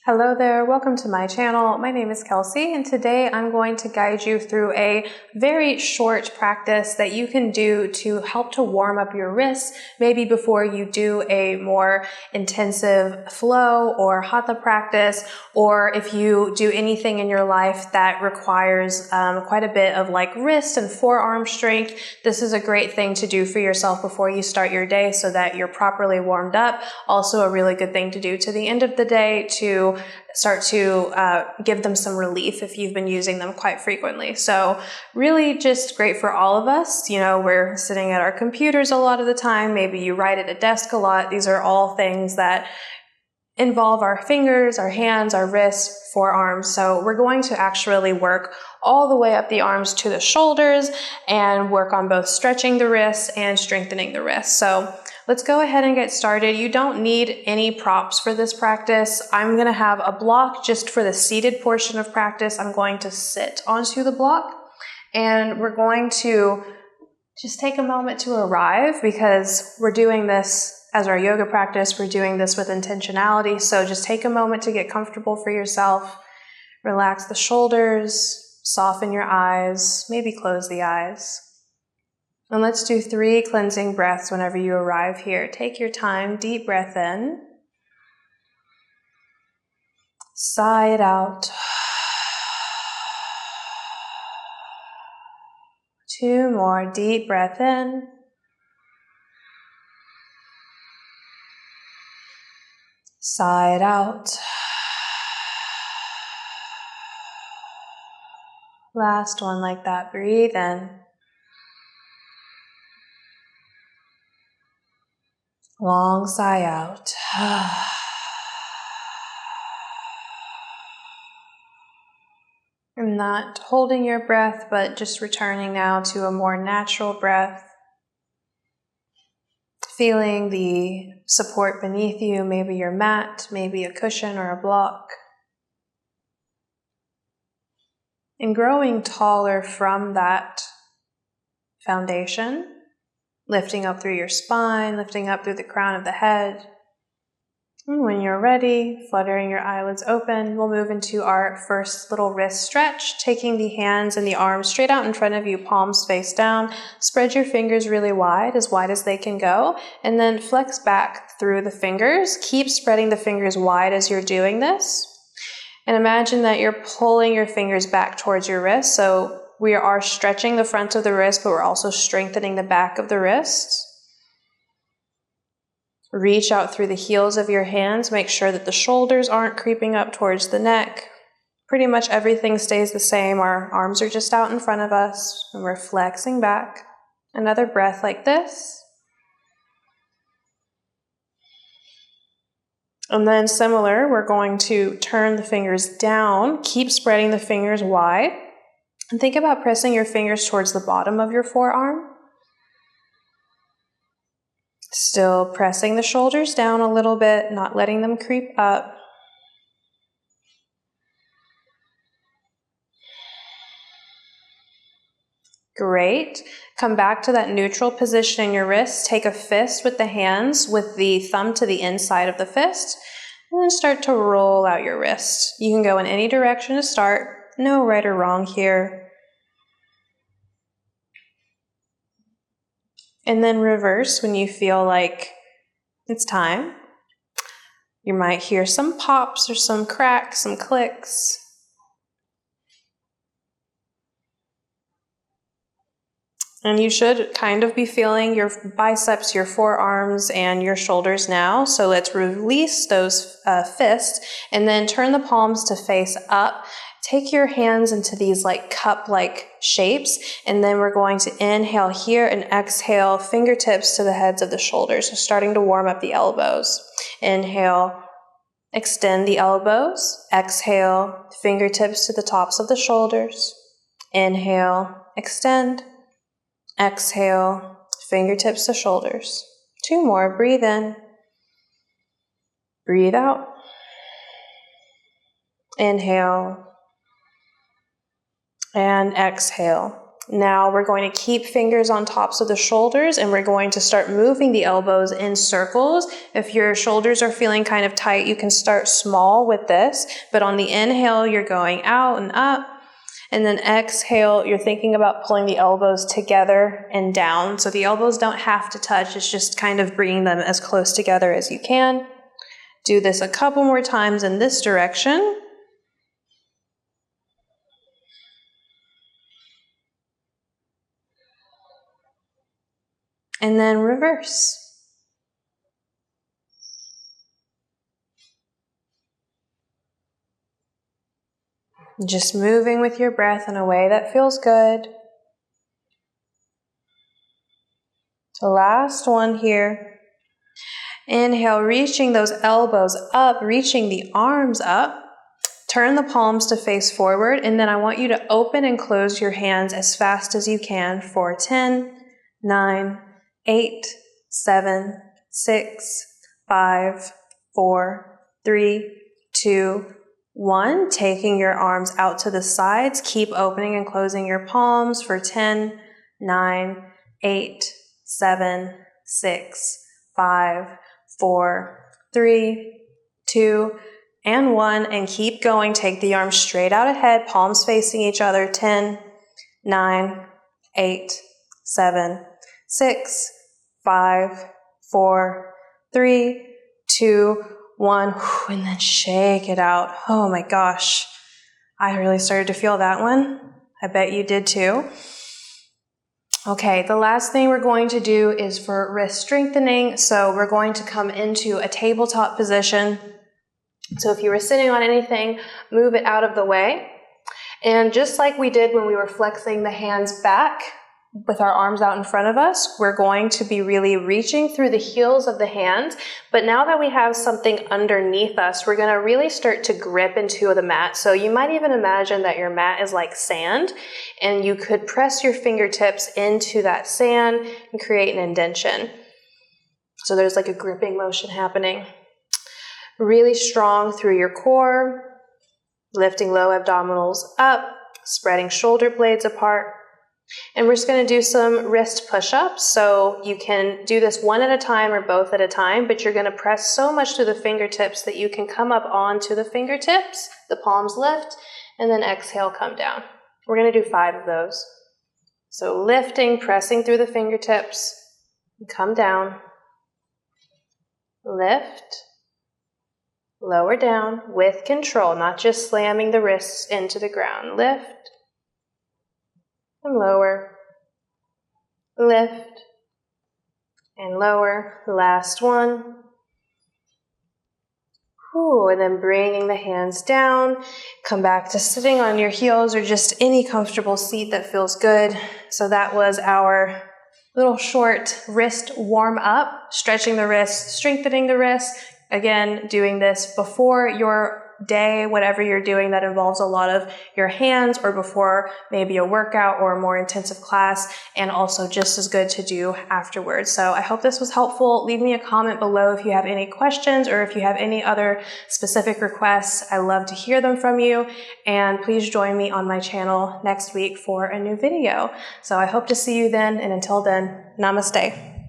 Hello there, welcome to my channel. My name is Kelsey and today I'm going to guide you through a very short practice that you can do to help to warm up your wrists, maybe before you do a more intensive flow or hatha practice, or if you do anything in your life that requires quite a bit of like wrist and forearm strength. This is a great thing to do for yourself before you start your day so that you're properly warmed up. Also a really good thing to do to the end of the day to start to give them some relief if you've been using them quite frequently. So really just great for all of us. You know, we're sitting at our computers a lot of the time. Maybe you write at a desk a lot. These are all things that involve our fingers, our hands, our wrists, forearms. So we're going to actually work all the way up the arms to the shoulders and work on both stretching the wrists and strengthening the wrists. So let's go ahead and get started. You don't need any props for this practice. I'm going to have a block just for the seated portion of practice. I'm going to sit onto the block and we're going to just take a moment to arrive because we're doing this as our yoga practice. We're doing this with intentionality. So just take a moment to get comfortable for yourself. Relax the shoulders, soften your eyes, maybe close the eyes. And let's do 3 cleansing breaths whenever you arrive here. Take your time, deep breath in. Sigh it out. 2 more, deep breath in. Sigh it out. Last one like that. Breathe in. Long sigh out. I'm not holding your breath, but just returning now to a more natural breath. Feeling the support beneath you, maybe your mat, maybe a cushion or a block. And growing taller from that foundation, lifting up through your spine, lifting up through the crown of the head. And when you're ready, fluttering your eyelids open, we'll move into our first little wrist stretch, taking the hands and the arms straight out in front of you, palms face down. Spread your fingers really wide as they can go, and then flex back through the fingers. Keep spreading the fingers wide as you're doing this. And imagine that you're pulling your fingers back towards your wrist. So we are stretching the front of the wrist, but we're also strengthening the back of the wrist. Reach out through the heels of your hands. Make sure that the shoulders aren't creeping up towards the neck. Pretty much everything stays the same. Our arms are just out in front of us and we're flexing back. Another breath like this. And then similar, we're going to turn the fingers down. Keep spreading the fingers wide. And think about pressing your fingers towards the bottom of your forearm. Still pressing the shoulders down a little bit, not letting them creep up. Great. Come back to that neutral position in your wrist. Take a fist with the hands with the thumb to the inside of the fist. And then start to roll out your wrist. You can go in any direction to start. No right or wrong here. And then reverse when you feel like it's time. You might hear some pops or some cracks, some clicks. And you should kind of be feeling your biceps, your forearms, and your shoulders now. So let's release those fists and then turn the palms to face up. Take your hands into these like cup-like shapes, and then we're going to inhale here and exhale fingertips to the heads of the shoulders. So starting to warm up the elbows. Inhale, extend the elbows. Exhale, fingertips to the tops of the shoulders. Inhale, extend. Exhale, fingertips to shoulders. 2 more, breathe in. Breathe out. Inhale. And exhale. Now we're going to keep fingers on tops of the shoulders, and we're going to start moving the elbows in circles. If your shoulders are feeling kind of tight, you can start small with this, but on the inhale, you're going out and up, and then exhale, you're thinking about pulling the elbows together and down. So the elbows don't have to touch, it's just kind of bringing them as close together as you can. Do this a couple more times in this direction. And then reverse. Just moving with your breath in a way that feels good. So last one here. Inhale, reaching those elbows up, reaching the arms up. Turn the palms to face forward, and then I want you to open and close your hands as fast as you can for 10, 9, 8, 7, 6, 5, 4, 3, 2, 1. Taking your arms out to the sides. Keep opening and closing your palms for 10, 9, 8, 7, 6, 5, 4, 3, 2, and 1. And keep going. Take the arms straight out ahead, palms facing each other. 10, 9, 8, 7, 6, 5, 4, 3, 2, 1. And then shake it out. Oh my gosh. I really started to feel that one. I bet you did too. Okay, the last thing we're going to do is for wrist strengthening. So we're going to come into a tabletop position. So if you were sitting on anything, move it out of the way. And just like we did when we were flexing the hands back with our arms out in front of us, we're going to be really reaching through the heels of the hands. But now that we have something underneath us, we're going to really start to grip into the mat. So you might even imagine that your mat is like sand, and you could press your fingertips into that sand and create an indentation. So there's like a gripping motion happening. Really strong through your core, lifting low abdominals up, spreading shoulder blades apart. And we're just going to do some wrist push-ups. So you can do this one at a time or both at a time, but you're going to press so much through the fingertips that you can come up onto the fingertips, the palms lift, and then exhale, come down. We're going to do 5 of those. So lifting, pressing through the fingertips, come down, lift, lower down with control, not just slamming the wrists into the ground. Lift and lower, lift and lower. Last one. And then bringing the hands down. Come back to sitting on your heels or just any comfortable seat that feels good. So that was our little short wrist warm up, stretching the wrists, strengthening the wrists. Again, doing this before your day, whatever you're doing that involves a lot of your hands, or before maybe a workout or a more intensive class, and also just as good to do afterwards. So I hope this was helpful. Leave me a comment below if you have any questions or if you have any other specific requests. I love to hear them from you, and please join me on my channel next week for a new video. So I hope to see you then, and until then, namaste.